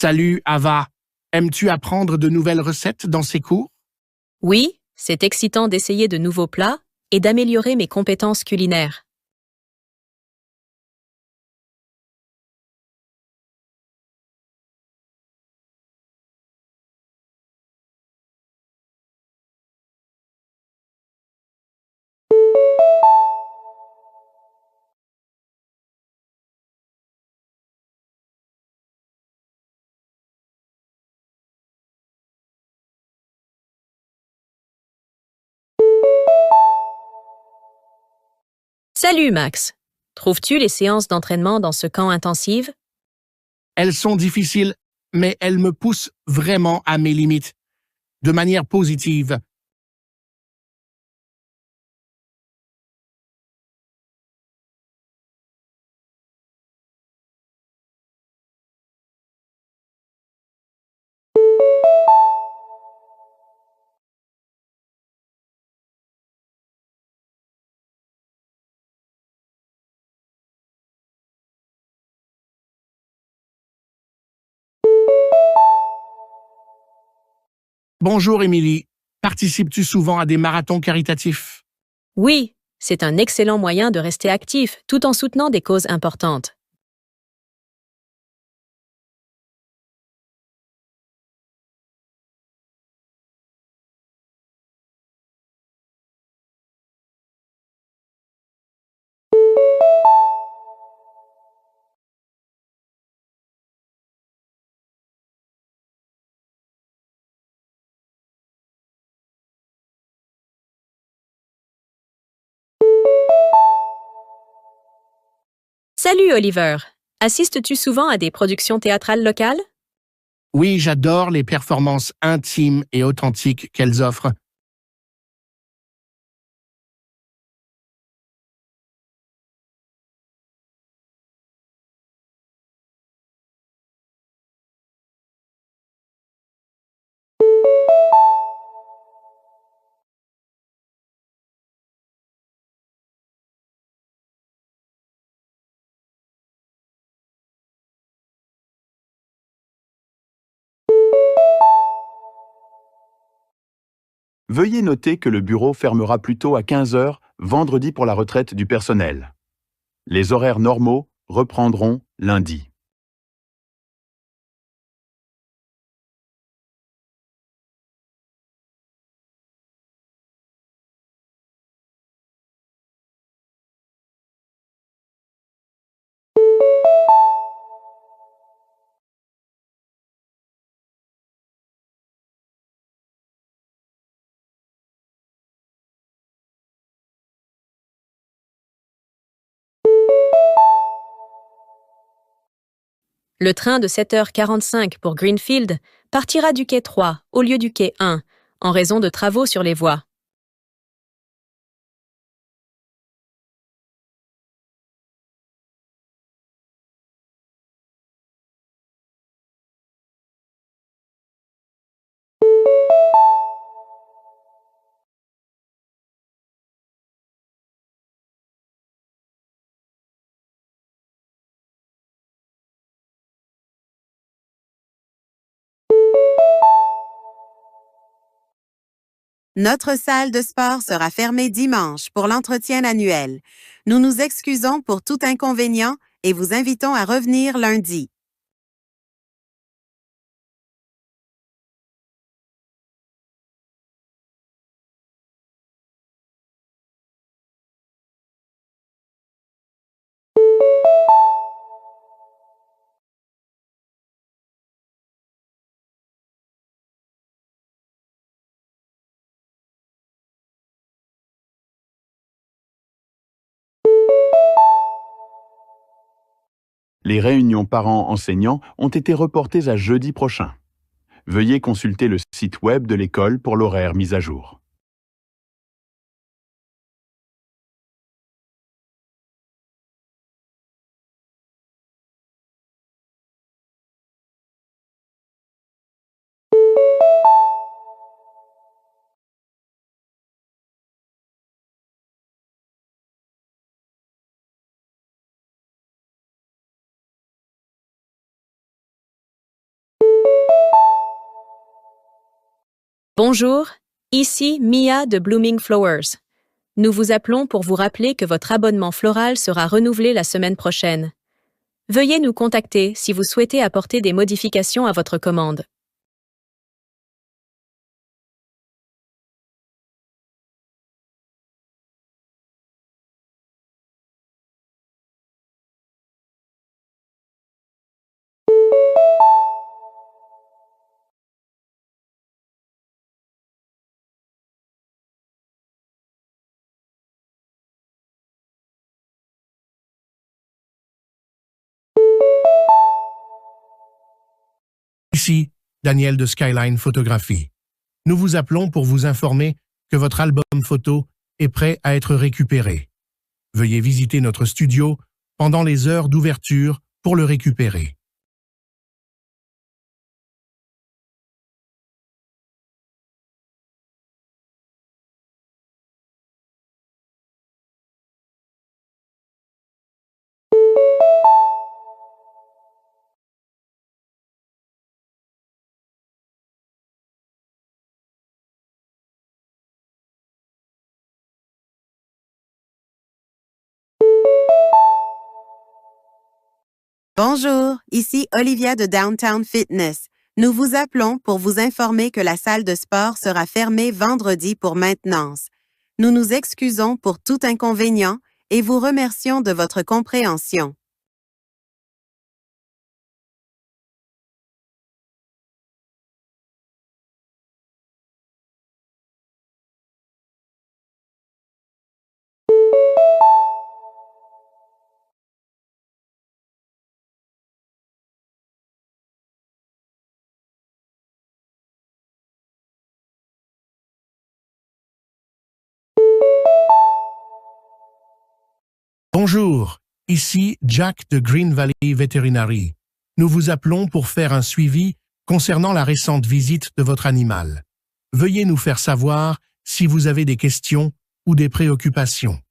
Salut, Ava. Aimes-tu apprendre de nouvelles recettes dans ces cours? Oui, c'est excitant d'essayer de nouveaux plats et d'améliorer mes compétences culinaires. Salut Max! Trouves-tu les séances d'entraînement dans ce camp intensif? Elles sont difficiles, mais elles me poussent vraiment à mes limites, de manière positive. Bonjour, Émilie. Participes-tu souvent à des marathons caritatifs? Oui, c'est un excellent moyen de rester actif tout en soutenant des causes importantes. Salut Oliver! Assistes-tu souvent à des productions théâtrales locales? Oui, j'adore les performances intimes et authentiques qu'elles offrent. Veuillez noter que le bureau fermera plus tôt à 15 heures vendredi pour la retraite du personnel. Les horaires normaux reprendront lundi. Le train de 7h45 pour Greenfield partira du quai 3 au lieu du quai 1 en raison de travaux sur les voies. Notre salle de sport sera fermée dimanche pour l'entretien annuel. Nous nous excusons pour tout inconvénient et vous invitons à revenir lundi. Les réunions parents-enseignants ont été reportées à jeudi prochain. Veuillez consulter le site web de l'école pour l'horaire mis à jour. Bonjour, ici Mia de Blooming Flowers. Nous vous appelons pour vous rappeler que votre abonnement floral sera renouvelé la semaine prochaine. Veuillez nous contacter si vous souhaitez apporter des modifications à votre commande. Ici, Daniel de Skyline Photographie. Nous vous appelons pour vous informer que votre album photo est prêt à être récupéré. Veuillez visiter notre studio pendant les heures d'ouverture pour le récupérer. Bonjour, ici Olivia de Downtown Fitness. Nous vous appelons pour vous informer que la salle de sport sera fermée vendredi pour maintenance. Nous nous excusons pour tout inconvénient et vous remercions de votre compréhension. Bonjour, ici Jack de Green Valley Veterinary. Nous vous appelons pour faire un suivi concernant la récente visite de votre animal. Veuillez nous faire savoir si vous avez des questions ou des préoccupations.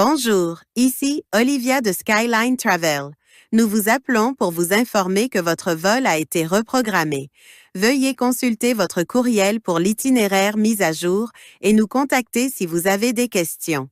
Bonjour, ici Olivia de Skyline Travel. Nous vous appelons pour vous informer que votre vol a été reprogrammé. Veuillez consulter votre courriel pour l'itinéraire mis à jour et nous contacter si vous avez des questions.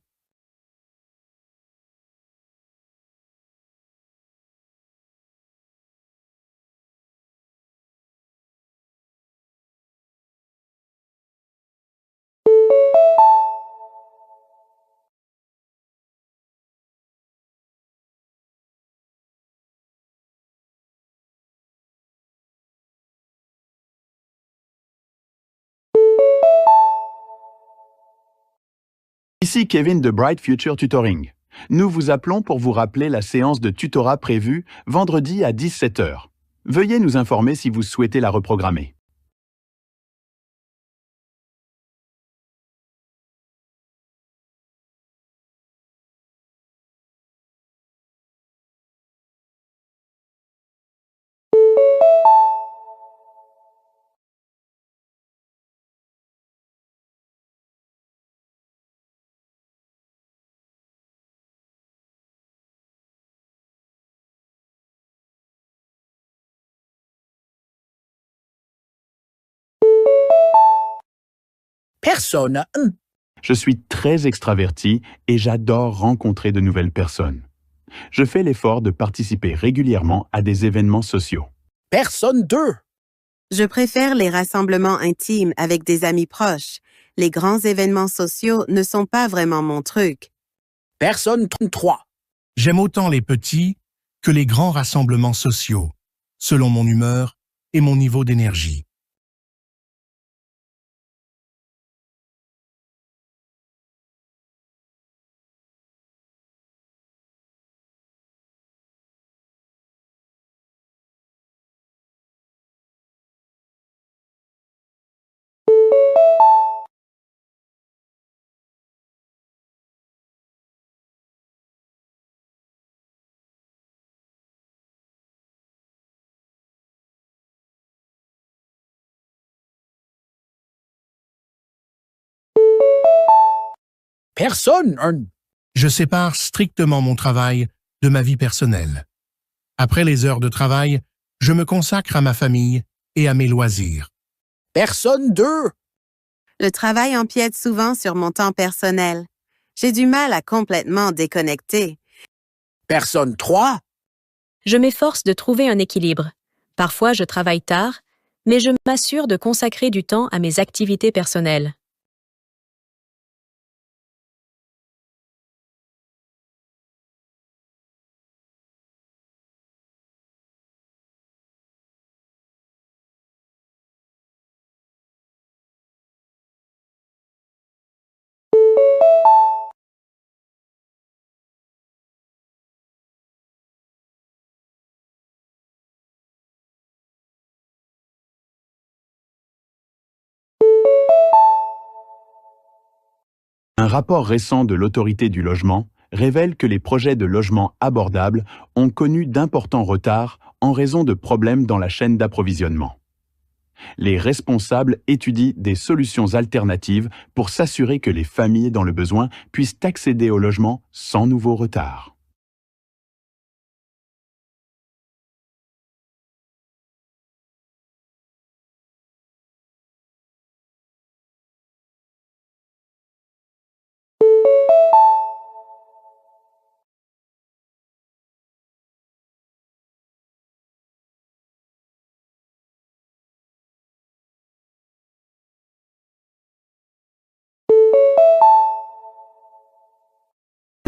Ici Kevin de Bright Future Tutoring. Nous vous appelons pour vous rappeler la séance de tutorat prévue vendredi à 17 h. Veuillez nous informer si vous souhaitez la reprogrammer. Personne. Je suis très extraverti et j'adore rencontrer de nouvelles personnes. Je fais l'effort de participer régulièrement à des événements sociaux. Personne 2. Je préfère les rassemblements intimes avec des amis proches. Les grands événements sociaux ne sont pas vraiment mon truc. Personne 3. J'aime autant les petits que les grands rassemblements sociaux, selon mon humeur et mon niveau d'énergie. Personne 1. Je sépare strictement mon travail de ma vie personnelle. Après les heures de travail, je me consacre à ma famille et à mes loisirs. Personne 2. Le travail empiète souvent sur mon temps personnel. J'ai du mal à complètement déconnecter. Personne 3. Je m'efforce de trouver un équilibre. Parfois, je travaille tard, mais je m'assure de consacrer du temps à mes activités personnelles. Un rapport récent de l'autorité du logement révèle que les projets de logement abordables ont connu d'importants retards en raison de problèmes dans la chaîne d'approvisionnement. Les responsables étudient des solutions alternatives pour s'assurer que les familles dans le besoin puissent accéder au logement sans nouveau retard.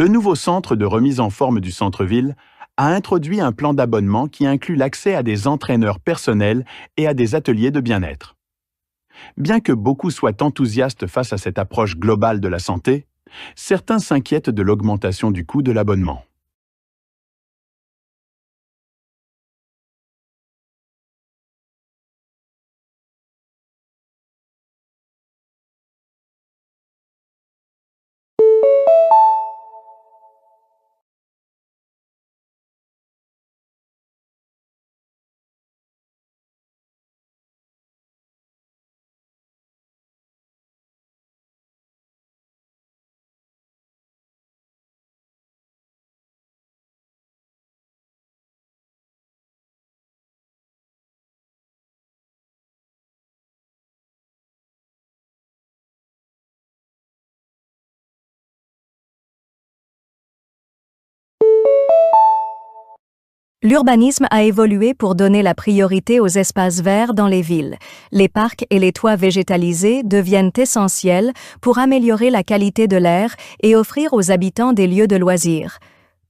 Le nouveau centre de remise en forme du centre-ville a introduit un plan d'abonnement qui inclut l'accès à des entraîneurs personnels et à des ateliers de bien-être. Bien que beaucoup soient enthousiastes face à cette approche globale de la santé, certains s'inquiètent de l'augmentation du coût de l'abonnement. L'urbanisme a évolué pour donner la priorité aux espaces verts dans les villes. Les parcs et les toits végétalisés deviennent essentiels pour améliorer la qualité de l'air et offrir aux habitants des lieux de loisirs.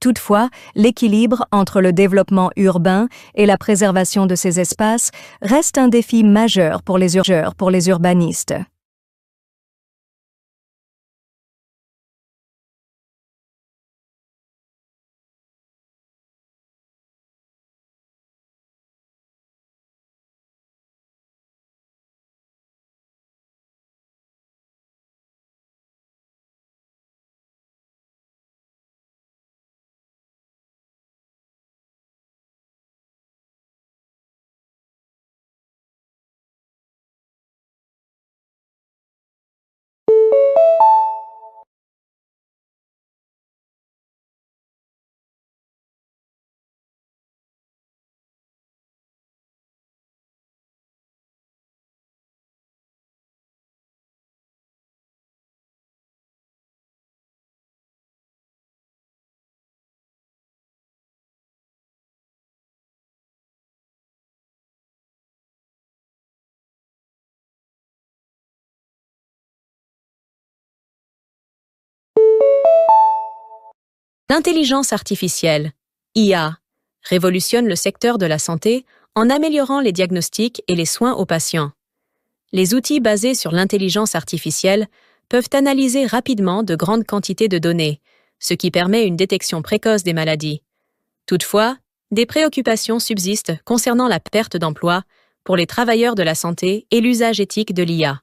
Toutefois, l'équilibre entre le développement urbain et la préservation de ces espaces reste un défi majeur pour les urbanistes. L'intelligence artificielle, IA, révolutionne le secteur de la santé en améliorant les diagnostics et les soins aux patients. Les outils basés sur l'intelligence artificielle peuvent analyser rapidement de grandes quantités de données, ce qui permet une détection précoce des maladies. Toutefois, des préoccupations subsistent concernant la perte d'emploi pour les travailleurs de la santé et l'usage éthique de l'IA.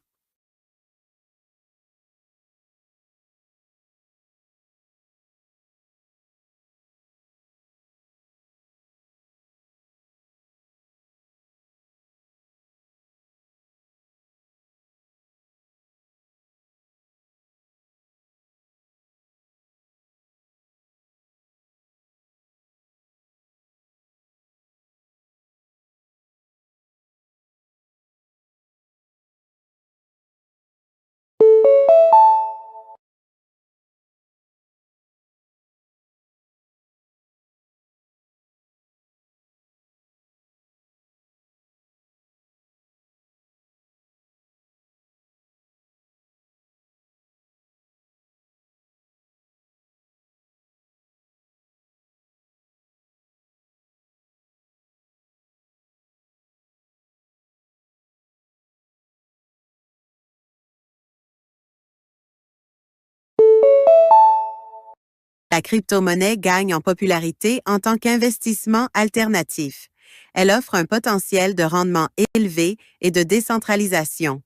La crypto-monnaie gagne en popularité en tant qu'investissement alternatif. Elle offre un potentiel de rendement élevé et de décentralisation.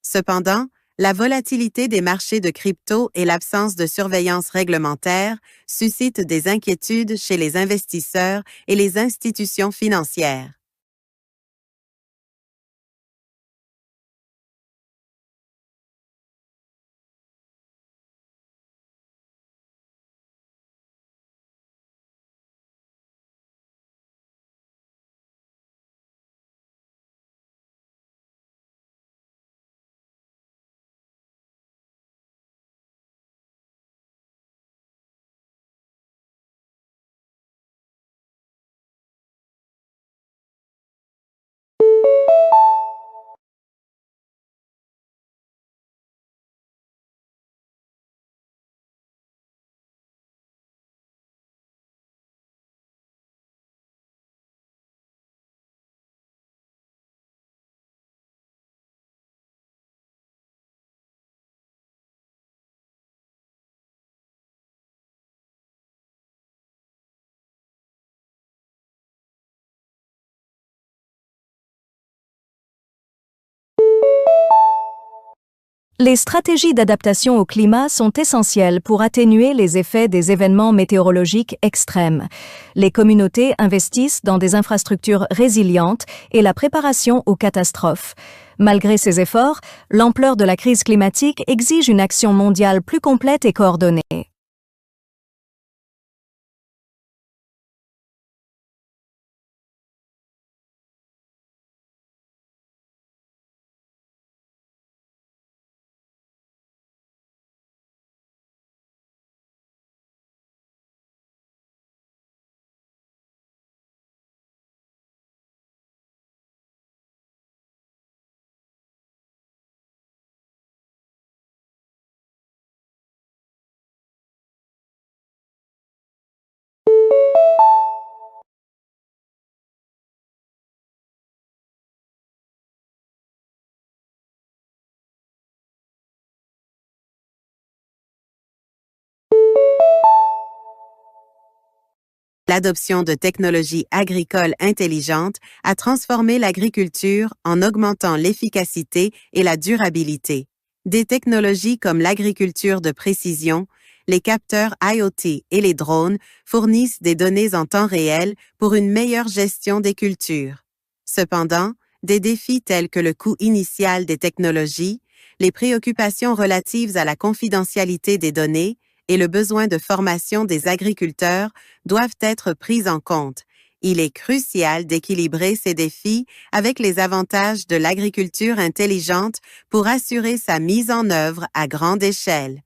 Cependant, la volatilité des marchés de crypto et l'absence de surveillance réglementaire suscitent des inquiétudes chez les investisseurs et les institutions financières. Les stratégies d'adaptation au climat sont essentielles pour atténuer les effets des événements météorologiques extrêmes. Les communautés investissent dans des infrastructures résilientes et la préparation aux catastrophes. Malgré ces efforts, l'ampleur de la crise climatique exige une action mondiale plus complète et coordonnée. L'adoption de technologies agricoles intelligentes a transformé l'agriculture en augmentant l'efficacité et la durabilité. Des technologies comme l'agriculture de précision, les capteurs IoT et les drones fournissent des données en temps réel pour une meilleure gestion des cultures. Cependant, des défis tels que le coût initial des technologies, les préoccupations relatives à la confidentialité des données et le besoin de formation des agriculteurs doivent être pris en compte. Il est crucial d'équilibrer ces défis avec les avantages de l'agriculture intelligente pour assurer sa mise en œuvre à grande échelle.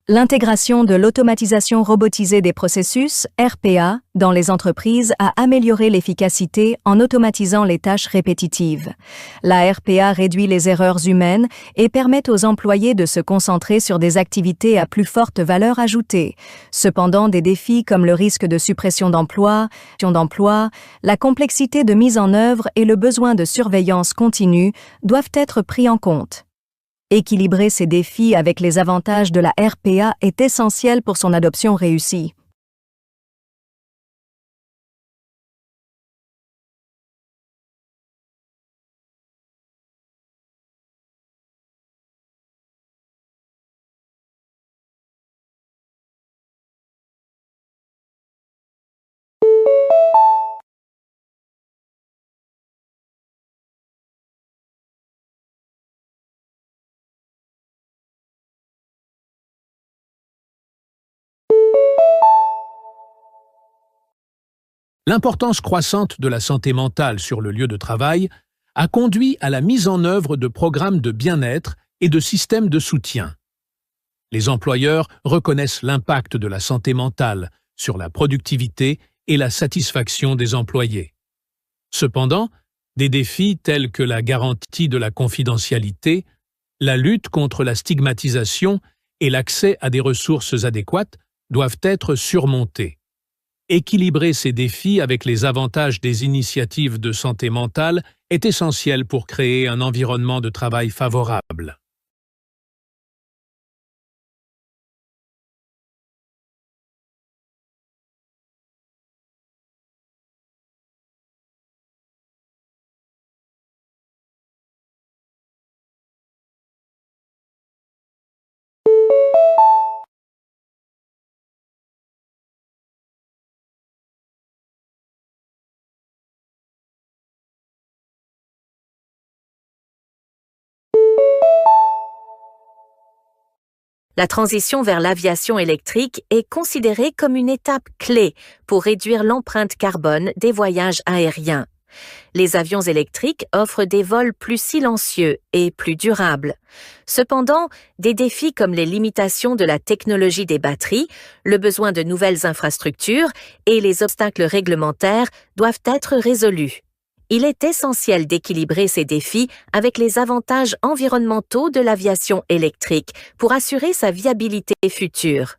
L'intégration de l'automatisation robotisée des processus, RPA, dans les entreprises a amélioré l'efficacité en automatisant les tâches répétitives. La RPA réduit les erreurs humaines et permet aux employés de se concentrer sur des activités à plus forte valeur ajoutée. Cependant, des défis comme le risque de suppression d'emplois, la complexité de mise en œuvre et le besoin de surveillance continue doivent être pris en compte. Équilibrer ces défis avec les avantages de la RPA est essentiel pour son adoption réussie. L'importance croissante de la santé mentale sur le lieu de travail a conduit à la mise en œuvre de programmes de bien-être et de systèmes de soutien. Les employeurs reconnaissent l'impact de la santé mentale sur la productivité et la satisfaction des employés. Cependant, des défis tels que la garantie de la confidentialité, la lutte contre la stigmatisation et l'accès à des ressources adéquates doivent être surmontés. Équilibrer ces défis avec les avantages des initiatives de santé mentale est essentiel pour créer un environnement de travail favorable. La transition vers l'aviation électrique est considérée comme une étape clé pour réduire l'empreinte carbone des voyages aériens. Les avions électriques offrent des vols plus silencieux et plus durables. Cependant, des défis comme les limitations de la technologie des batteries, le besoin de nouvelles infrastructures et les obstacles réglementaires doivent être résolus. Il est essentiel d'équilibrer ces défis avec les avantages environnementaux de l'aviation électrique pour assurer sa viabilité future.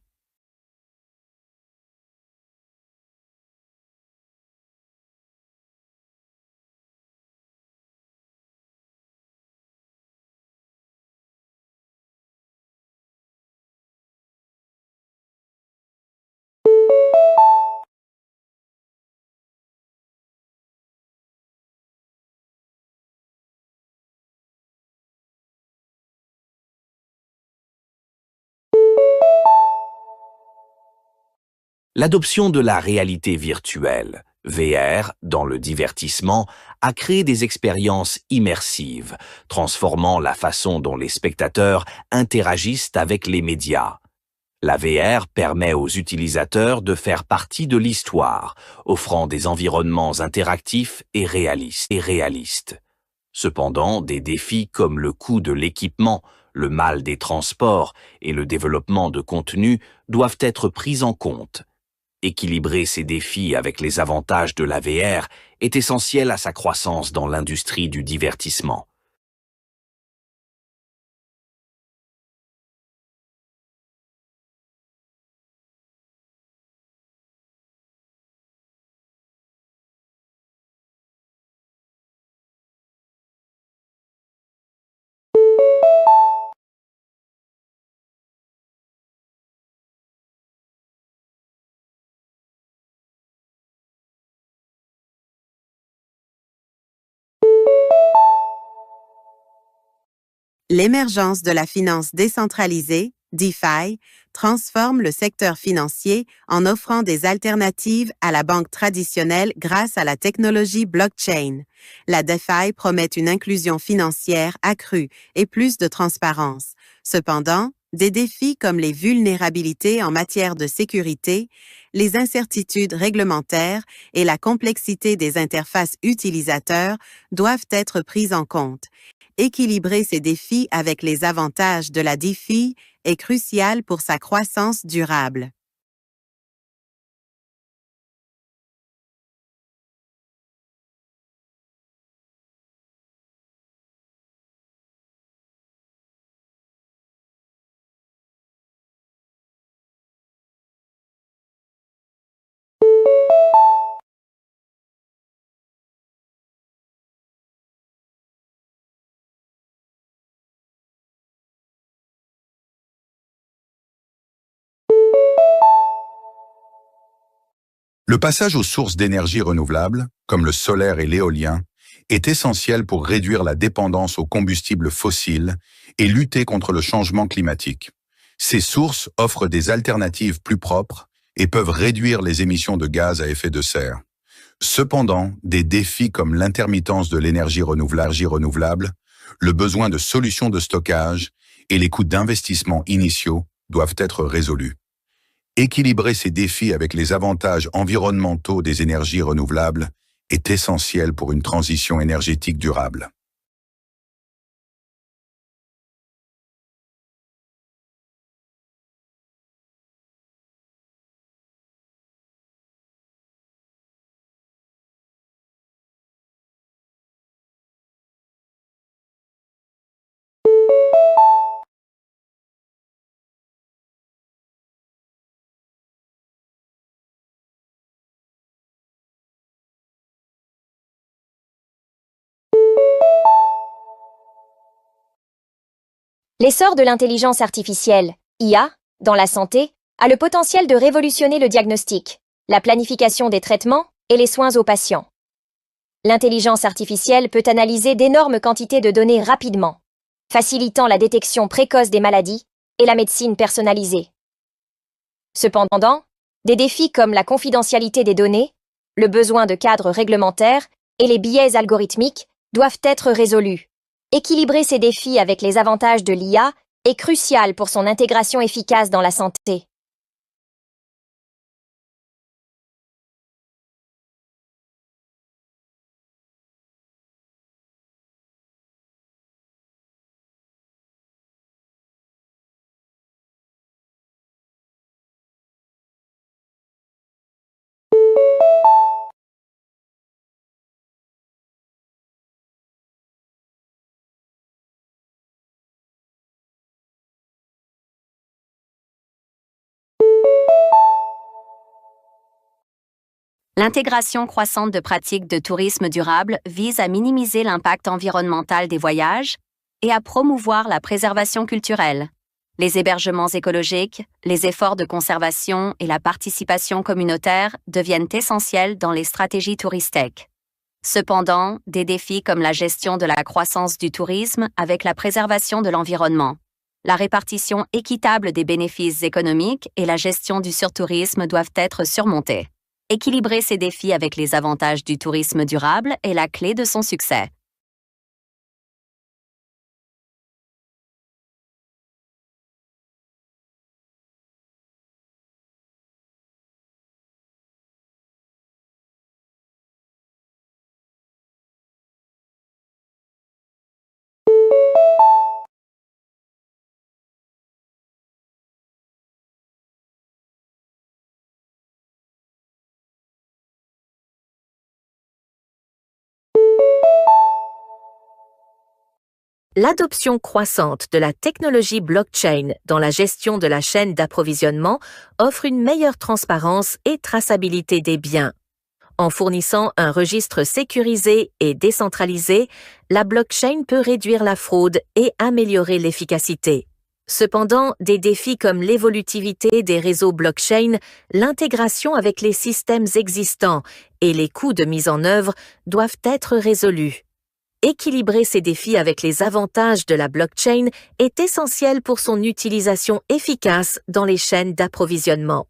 L'adoption de la réalité virtuelle, VR, dans le divertissement, a créé des expériences immersives, transformant la façon dont les spectateurs interagissent avec les médias. La VR permet aux utilisateurs de faire partie de l'histoire, offrant des environnements interactifs et réalistes. Cependant, des défis comme le coût de l'équipement, le mal des transports et le développement de contenu doivent être pris en compte. Équilibrer ces défis avec les avantages de la VR est essentiel à sa croissance dans l'industrie du divertissement. L'émergence de la finance décentralisée, DeFi, transforme le secteur financier en offrant des alternatives à la banque traditionnelle grâce à la technologie blockchain. La DeFi promet une inclusion financière accrue et plus de transparence. Cependant, des défis comme les vulnérabilités en matière de sécurité, les incertitudes réglementaires et la complexité des interfaces utilisateurs doivent être pris en compte. Équilibrer ces défis avec les avantages de la DeFi est crucial pour sa croissance durable. Le passage aux sources d'énergie renouvelables, comme le solaire et l'éolien, est essentiel pour réduire la dépendance aux combustibles fossiles et lutter contre le changement climatique. Ces sources offrent des alternatives plus propres et peuvent réduire les émissions de gaz à effet de serre. Cependant, des défis comme l'intermittence de l'énergie renouvelable, le besoin de solutions de stockage et les coûts d'investissement initiaux doivent être résolus. Équilibrer ces défis avec les avantages environnementaux des énergies renouvelables est essentiel pour une transition énergétique durable. L'essor de l'intelligence artificielle, IA, dans la santé, a le potentiel de révolutionner le diagnostic, la planification des traitements et les soins aux patients. L'intelligence artificielle peut analyser d'énormes quantités de données rapidement, facilitant la détection précoce des maladies et la médecine personnalisée. Cependant, des défis comme la confidentialité des données, le besoin de cadres réglementaires et les biais algorithmiques doivent être résolus. Équilibrer ces défis avec les avantages de l'IA est crucial pour son intégration efficace dans la santé. L'intégration croissante de pratiques de tourisme durable vise à minimiser l'impact environnemental des voyages et à promouvoir la préservation culturelle. Les hébergements écologiques, les efforts de conservation et la participation communautaire deviennent essentiels dans les stratégies touristiques. Cependant, des défis comme la gestion de la croissance du tourisme avec la préservation de l'environnement, la répartition équitable des bénéfices économiques et la gestion du surtourisme doivent être surmontés. Équilibrer ces défis avec les avantages du tourisme durable est la clé de son succès. L'adoption croissante de la technologie blockchain dans la gestion de la chaîne d'approvisionnement offre une meilleure transparence et traçabilité des biens. En fournissant un registre sécurisé et décentralisé, la blockchain peut réduire la fraude et améliorer l'efficacité. Cependant, des défis comme l'évolutivité des réseaux blockchain, l'intégration avec les systèmes existants et les coûts de mise en œuvre doivent être résolus. Équilibrer ces défis avec les avantages de la blockchain est essentiel pour son utilisation efficace dans les chaînes d'approvisionnement.